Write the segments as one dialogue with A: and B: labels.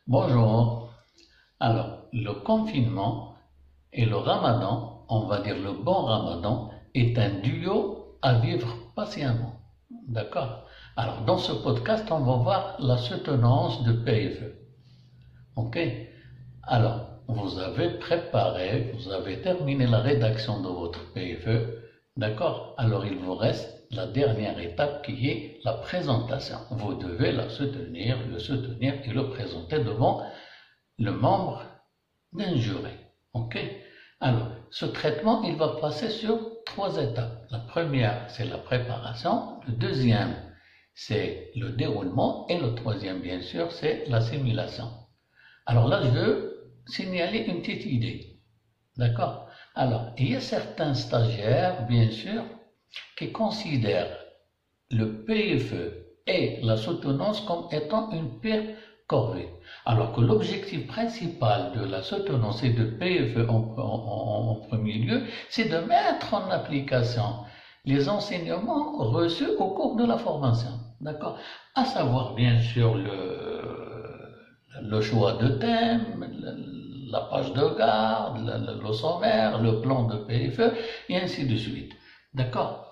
A: Bonjour. Alors, le confinement et le ramadan, on va dire le bon ramadan, est un duo à vivre patiemment. D'accord? Alors, dans ce podcast, on va voir la soutenance de PFE. Ok? Alors, vous avez préparé, vous avez terminé la rédaction de votre PFE. D'accord? Alors, il vous reste la dernière étape qui est la présentation. Vous devez le soutenir et le présenter devant le membre d'un jury. Ok? Alors, ce traitement, il va passer sur 3 étapes. La première, c'est la préparation. Le deuxième, c'est le déroulement. Et le troisième, bien sûr, c'est la simulation. Alors là, je veux signaler une petite idée. D'accord? Alors, il y a certains stagiaires, bien sûr, qui considèrent le PFE et la soutenance comme étant une pire corvée. Alors que l'objectif principal de la soutenance et de PFE en premier lieu, c'est de mettre en application les enseignements reçus au cours de la formation. D'accord? À savoir, bien sûr, le choix de thème, la page de garde, le sommaire, le plan de PFE, et ainsi de suite. D'accord?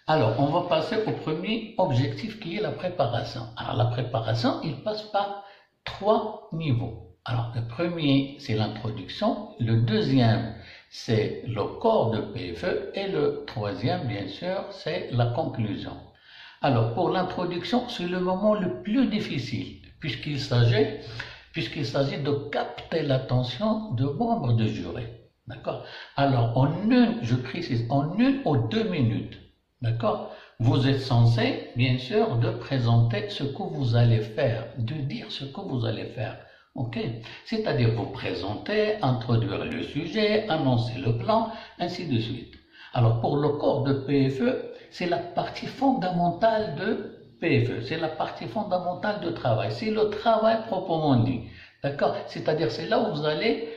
A: Alors, on va passer au premier objectif qui est la préparation. Alors, la préparation, il passe par 3 niveaux. Alors, le premier, c'est l'introduction. Le deuxième, c'est le corps de PFE. Et le troisième, bien sûr, c'est la conclusion. Alors, pour l'introduction, c'est le moment le plus difficile, puisqu'il s'agit de capter l'attention de membres de jury. D'accord? Alors, je précise, en 1 ou 2 minutes, d'accord? Vous êtes censé, bien sûr, de présenter ce que vous allez faire, de dire ce que vous allez faire. Ok? C'est-à-dire vous présenter, introduire le sujet, annoncer le plan, ainsi de suite. Alors, pour le corps de PFE, c'est la partie fondamentale de PFE, c'est la partie fondamentale de travail, c'est le travail proprement dit. D'accord? C'est-à-dire, c'est là où vous allez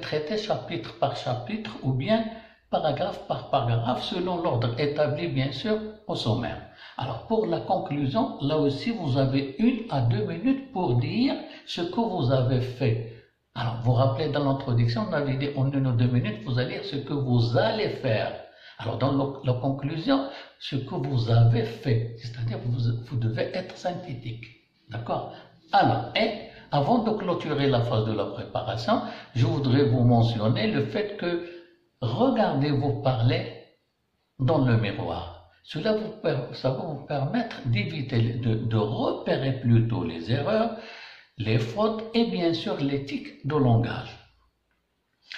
A: traiter chapitre par chapitre ou bien paragraphe par paragraphe selon l'ordre établi, bien sûr, au sommaire. Alors, pour la conclusion, là aussi, vous avez 1 à 2 minutes pour dire ce que vous avez fait. Alors, vous vous rappelez dans l'introduction, on avait dit en 1 ou 2 minutes, vous allez dire ce que vous allez faire. Alors, dans la conclusion, ce que vous avez fait, c'est-à-dire vous devez être synthétique. D'accord? Alors, et avant de clôturer la phase de la préparation, je voudrais vous mentionner le fait que regardez-vous parler dans le miroir. Ça va vous permettre d'éviter, de repérer plutôt les erreurs, les fautes et bien sûr l'éthique de langage.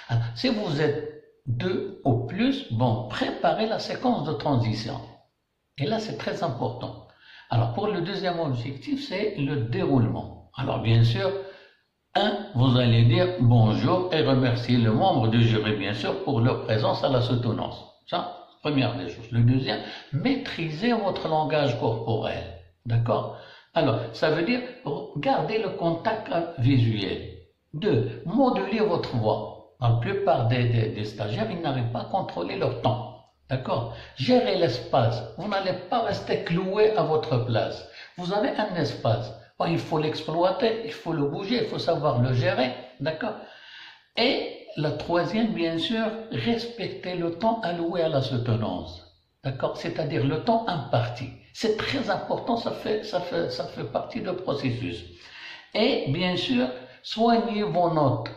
A: Alors, si vous êtes 2 ou plus, bon, préparez la séquence de transition. Et là, c'est très important. Alors, pour le deuxième objectif, c'est le déroulement. Alors, bien sûr, vous allez dire bonjour et remercier le membre du jury, bien sûr, pour leur présence à la soutenance. Ça, première des choses. Le deuxième, maîtrisez votre langage corporel. D'accord? Alors, ça veut dire garder le contact visuel. 2, moduler votre voix. La plupart des stagiaires, ils n'arrivent pas à contrôler leur temps. D'accord? Gérez l'espace. Vous n'allez pas rester cloué à votre place. Vous avez un espace. Bon, il faut l'exploiter, il faut le bouger, il faut savoir le gérer. D'accord? Et la troisième, bien sûr, respecter le temps alloué à la soutenance. D'accord? C'est-à-dire le temps imparti. C'est très important, ça fait partie du processus. Et bien sûr, soignez vos notes.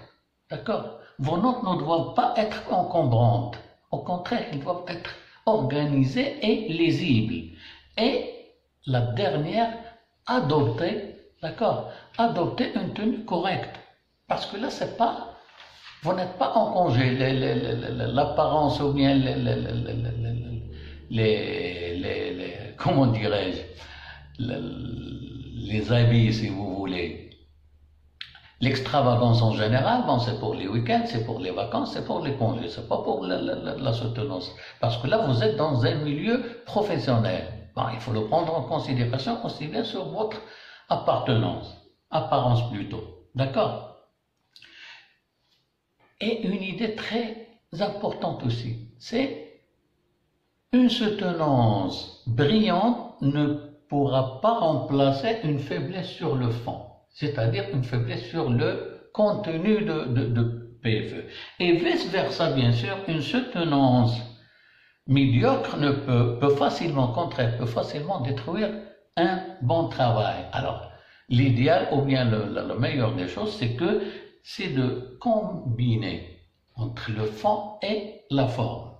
A: D'accord? Vos notes ne doivent pas être encombrantes. Au contraire, elles doivent être organisées et lisibles. Et la dernière, adopter une tenue correcte. Parce que là, vous n'êtes pas en congé. L'apparence ou bien comment dirais-je, les habits, si vous voulez. L'extravagance en général, bon, c'est pour les week-ends, c'est pour les vacances, c'est pour les congés, c'est pas pour la soutenance. Parce que là, vous êtes dans un milieu professionnel. Bon, il faut le prendre en considération aussi bien sur votre apparence plutôt. D'accord? Et une idée très importante aussi, c'est une soutenance brillante ne pourra pas remplacer une faiblesse sur le fond. c'est-à-dire une faiblesse sur le contenu de PFE. Et vice-versa, bien sûr, une soutenance médiocre peut facilement, au contraire, peut facilement détruire un bon travail. Alors, l'idéal, ou bien le meilleur des choses, c'est de combiner entre le fond et la forme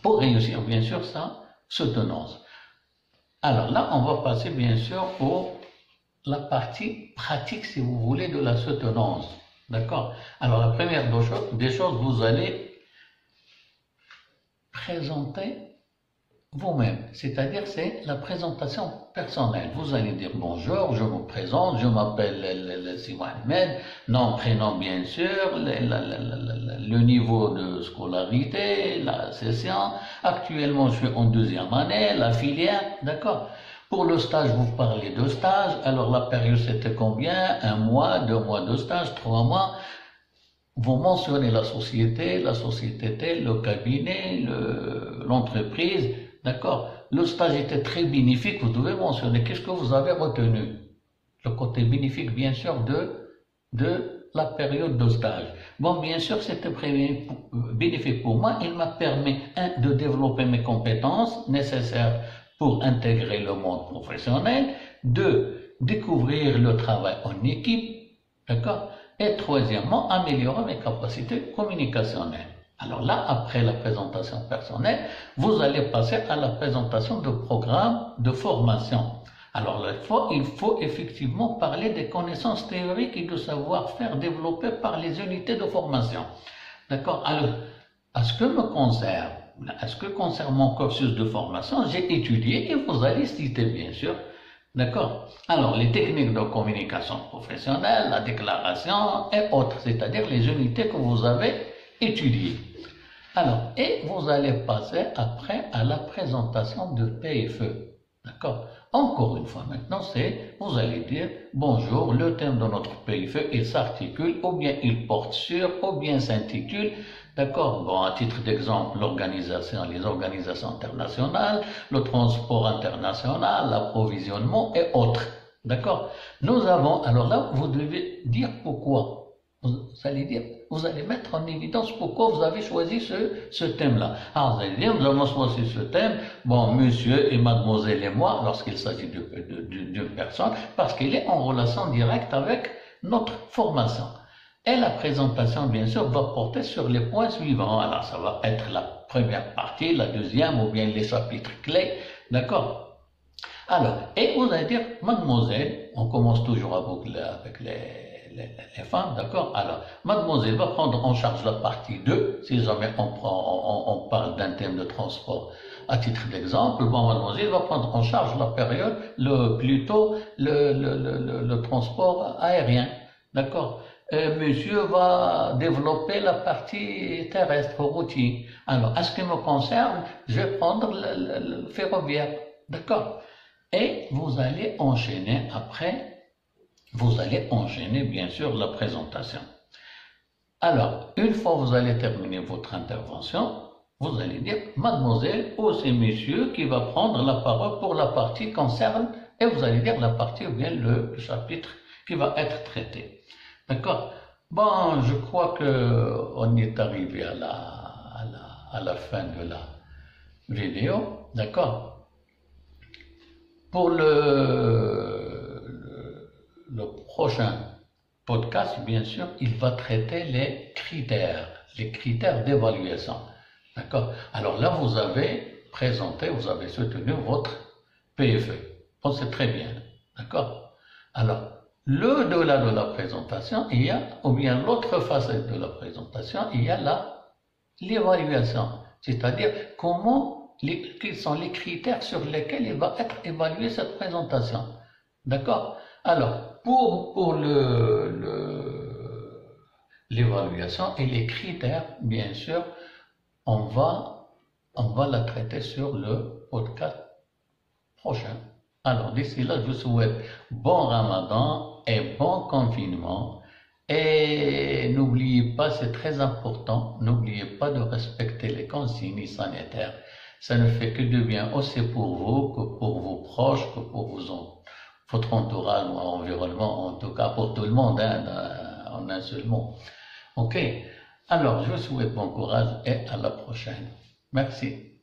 A: pour réussir, bien sûr, sa soutenance. Alors là, on va passer, bien sûr, la partie pratique, si vous voulez, de la soutenance. D'accord? Alors, la première des choses, vous allez présenter vous-même, c'est-à-dire c'est la présentation personnelle. Vous allez dire bonjour, je me présente, je m'appelle Si Mohamed, nom, prénom bien sûr, le niveau de scolarité, la session, actuellement je suis en 2e année, la filière, d'accord. Pour le stage, vous parlez de stage, alors la période c'était combien? 1 mois, 2 mois de stage, 3 mois. Vous mentionnez la société telle, le cabinet, l'entreprise, d'accord? Le stage était très bénéfique, vous devez mentionner qu'est-ce que vous avez retenu. Le côté bénéfique, bien sûr, de la période de stage. Bon, bien sûr, c'était bénéfique pour moi. Il m'a permis, de développer mes compétences nécessaires pour intégrer le monde professionnel, 2, découvrir le travail en équipe, d'accord? Et troisièmement, améliorer mes capacités communicationnelles. Alors là, après la présentation personnelle, vous allez passer à la présentation de programmes de formation. Alors il faut effectivement parler des connaissances théoriques et de savoir-faire développées par les unités de formation. D'accord? Alors, à ce que concerne mon cursus de formation, j'ai étudié et vous allez citer bien sûr. D'accord? Alors, les techniques de communication professionnelle, la déclaration et autres, c'est-à-dire les unités que vous avez étudiées. Alors, et vous allez passer après à la présentation de PFE. D'accord? Encore une fois, maintenant, vous allez dire, bonjour, le thème de notre PFE, il s'articule, ou bien il porte sur, ou bien s'intitule. D'accord? Bon, à titre d'exemple, les organisations internationales, le transport international, l'approvisionnement et autres. D'accord? Alors là, vous devez dire pourquoi. Vous allez mettre en évidence pourquoi vous avez choisi ce thème-là. Alors, vous allez dire, nous avons choisi ce thème, bon, monsieur et mademoiselle et moi, lorsqu'il s'agit d'une personne, parce qu'il est en relation directe avec notre formation. Et la présentation, bien sûr, va porter sur les points suivants. Alors, ça va être la première partie, la deuxième, ou bien les chapitres clés. D'accord? Alors, et vous allez dire, mademoiselle, on commence toujours avec les femmes, d'accord? Alors, mademoiselle va prendre en charge la partie 2, si jamais on parle d'un thème de transport. À titre d'exemple, bon, mademoiselle va prendre en charge la période, plutôt le transport aérien, d'accord? Monsieur va développer la partie terrestre, routier. Alors, à ce qui me concerne, je vais prendre le ferroviaire, d'accord? Et vous allez enchaîner bien sûr la présentation. Alors, une fois que vous allez terminer votre intervention, vous allez dire mademoiselle ou c'est monsieur qui va prendre la parole pour la partie concerne, et vous allez dire la partie ou bien le chapitre qui va être traité. D'accord? Bon, je crois qu'on est arrivé à la fin de la vidéo. D'accord? Pour le prochain podcast, bien sûr, il va traiter les critères d'évaluation. D'accord? Alors là, vous avez soutenu votre PFE. Bon, c'est très bien. D'accord? Alors, au-delà de la présentation, ou bien l'autre facette de la présentation, il y a l'évaluation. C'est-à-dire quels sont les critères sur lesquels il va être évalué cette présentation. D'accord? Alors, pour l'évaluation et les critères, bien sûr, on va la traiter sur le podcast prochain. Alors, d'ici là, je vous souhaite bon Ramadan et bon confinement. Et n'oubliez pas, c'est très important, n'oubliez pas de respecter les consignes sanitaires. Ça ne fait que de bien aussi pour vous, que pour vos proches, que pour votre entourage ou environnement, en tout cas pour tout le monde, hein, en un seul mot. Ok. Alors, je vous souhaite bon courage et à la prochaine. Merci.